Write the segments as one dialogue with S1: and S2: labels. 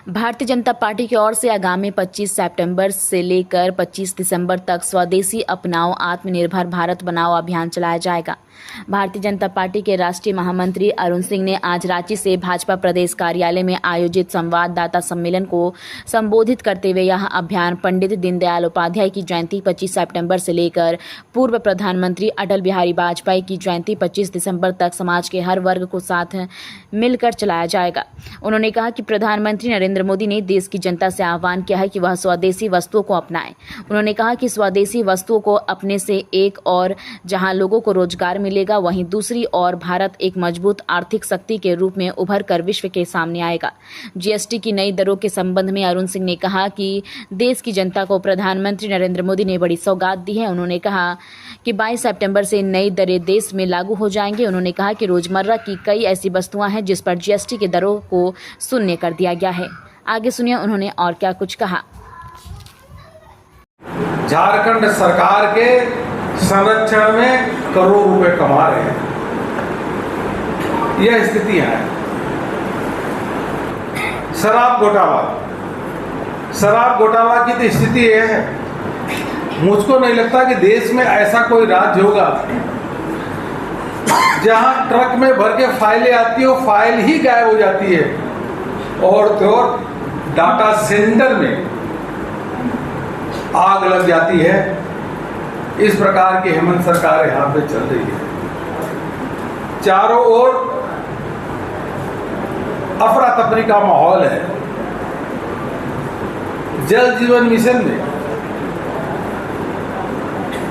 S1: Bharatiya Janata party की ओर से आगामी 25 सितंबर से लेकर 25 दिसंबर तक स्वदेशी अपनाओ आत्मनिर्भर भारत बनाओ अभियान चलाया जाएगा। भारतीय जनता पार्टी के राष्ट्रीय महामंत्री अरुण सिंह ने आज रांची से भाजपा प्रदेश कार्यालय में आयोजित संवाददाता सम्मेलन को संबोधित करते हुए यह अभियान पंडित दीनदयाल उपाध्याय की जयंती 25 सितंबर से लेकर पूर्व प्रधानमंत्री अटल बिहारी वाजपेयी की जयंती 25 दिसंबर तक समाज के हर वर्ग को साथ मिलकर चलाया जाएगा। उन्होंने कहा कि प्रधानमंत्री नरेंद्र मोदी ने देश की जनता से आह्वान किया है कि वह स्वदेशी वस्तुओं को अपनाएं। उन्होंने कहा कि स्वदेशी वस्तुओं को अपने से एक और जहां लोगों को रोजगार मिलेगा, वहीं दूसरी ओर भारत एक मजबूत आर्थिक शक्ति के रूप में उभर कर विश्व के सामने आएगा। जीएसटी की नई दरों के संबंध में अरुण सिंह ने कहा कि देश की जनता को प्रधानमंत्री नरेंद्र मोदी ने बड़ी सौगात दी है। उन्होंने कहा कि 22 सितंबर से नई दरें देश में लागू हो जाएंगी। उन्होंने कहा कि रोजमर्रा की कई ऐसी वस्तुएं हैं जिस पर जीएसटी की दरों को शून्य कर दिया गया है। आगे सुनिए उन्होंने और क्या कुछ कहा।
S2: झारखंड सरकार के संरक्षण में करोड़ों रुपए कमा रहे हैं, यह स्थितियां हैं। शराब घोटाला की तो स्थिति यह है, मुझको नहीं लगता कि देश में ऐसा कोई राज्य होगा जहां ट्रक में भर के फाइलें आती हो, फाइल ही गायब हो जाती है और तो डाटा सेंटर में आग लग जाती है। इस प्रकार की हेमंत सरकार यहां पे चल रही है। चारों ओर अफरा तफरी का माहौल है। जल जीवन मिशन में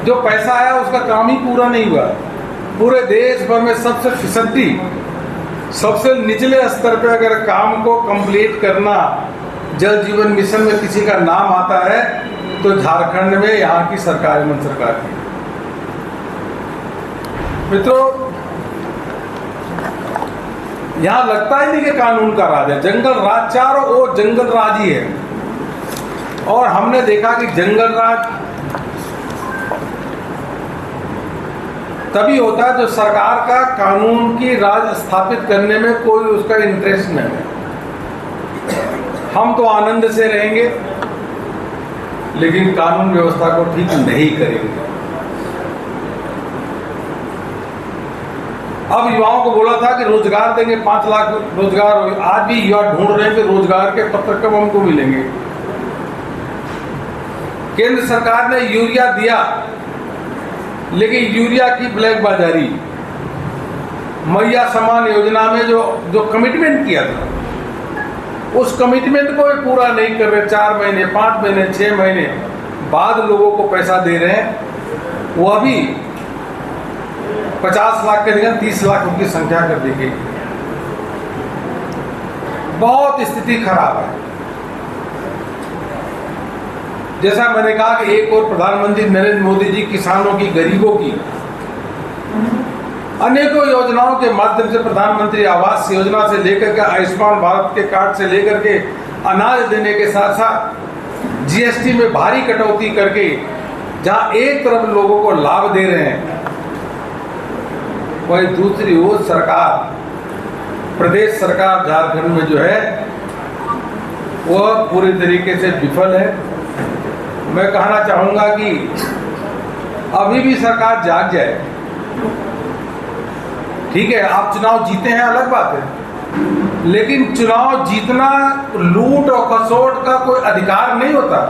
S2: जो पैसा आया उसका काम ही पूरा नहीं हुआ। पूरे देश भर में सबसे फिसड्डी, सबसे निचले स्तर पे अगर काम को कंप्लीट करना जल जीवन मिशन में किसी का नाम आता है तो झारखंड में यहाँ की सरकार, हेमंत सरकार की। मित्रों, यहाँ लगता ही नहीं कि कानून का राज है। जंगल राज, चारों ओर जंगल राज ही है। और हमने देखा कि जंगल राज तभी होता है जो सरकार का कानून की राज स्थापित करने में कोई उसका इंटरेस्ट नहीं है। हम तो आनंद से रहेंगे लेकिन कानून व्यवस्था को ठीक नहीं करेंगे। अब युवाओं को बोला था कि रोजगार देंगे, 5 लाख रोजगार। आज भी युवा ढूंढ रहे हैं कि रोजगार के पत्र कब हमको मिलेंगे। केंद्र सरकार ने यूरिया दिया लेकिन यूरिया की ब्लैक बाजारी, मैया समान योजना में जो कमिटमेंट किया था उस कमिटमेंट को भी पूरा नहीं कर रहे। 4 महीने, 5 महीने, 6 महीने बाद लोगों को पैसा दे रहे हैं। वो अभी 50 लाख के जगह 30 लाख उनकी संख्या कर दी गई। बहुत स्थिति खराब है। जैसा मैंने कहा कि एक और प्रधानमंत्री नरेंद्र मोदी जी किसानों की, गरीबों की अनेकों योजनाओं के माध्यम से, प्रधानमंत्री आवास योजना से लेकर के आयुष्मान भारत के कार्ड से लेकर के अनाज देने के साथ साथ जीएसटी में भारी कटौती करके जहां एक तरफ लोगों को लाभ दे रहे हैं, वही दूसरी ओर सरकार, प्रदेश सरकार झारखंड में जो है वह पूरी तरीके से विफल है। मैं कहना चाहूंगा कि अभी भी सरकार जाग जाए। ठीक है, आप चुनाव जीते हैं अलग बात है, लेकिन चुनाव जीतना लूट और खसोट का कोई अधिकार नहीं होता।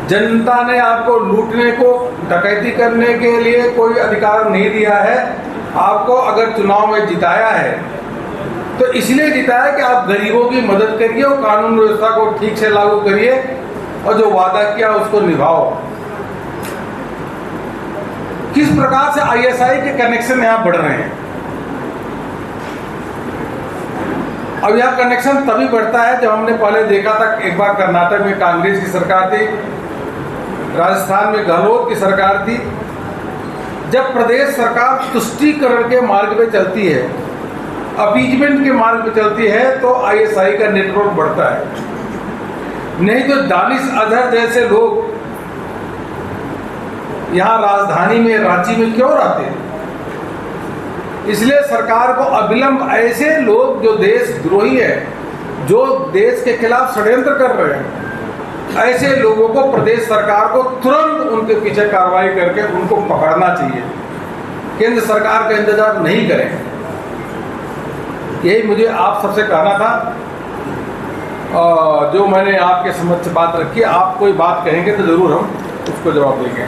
S2: जनता ने आपको लूटने को, डकैती करने के लिए कोई अधिकार नहीं दिया है। आपको अगर चुनाव में जिताया है तो इसलिए जिताया कि आप गरीबों की मदद करिए और कानून व्यवस्था को ठीक से लागू करिए और जो वादा किया उसको निभाओ। किस प्रकार से आईएसआई के कनेक्शन यहां बढ़ रहे हैं। अब यह कनेक्शन तभी बढ़ता है जब हमने पहले देखा था, एक बार कर्नाटक में कांग्रेस की सरकार थी, राजस्थान में गहलोत की सरकार थी। जब प्रदेश सरकार तुष्टीकरण के मार्ग पे चलती है, अपीजमेंट के मार्ग पे चलती है, तो आईएसआई का नेटवर्क बढ़ता है। नहीं तो दानिश अजहर जैसे लोग यहां राजधानी में, रांची में क्यों रहते हैं? इसलिए सरकार को अविलंब ऐसे लोग जो देशद्रोही है, जो देश के खिलाफ षड्यंत्र कर रहे हैं, ऐसे लोगों को प्रदेश सरकार को तुरंत उनके पीछे कार्रवाई करके उनको पकड़ना चाहिए। केंद्र सरकार का इंतजार नहीं करें। यही मुझे आप सबसे कहना था। जो मैंने आपके समक्ष बात रखी, आप कोई बात कहेंगे तो जरूर हम उसको जवाब देंगे।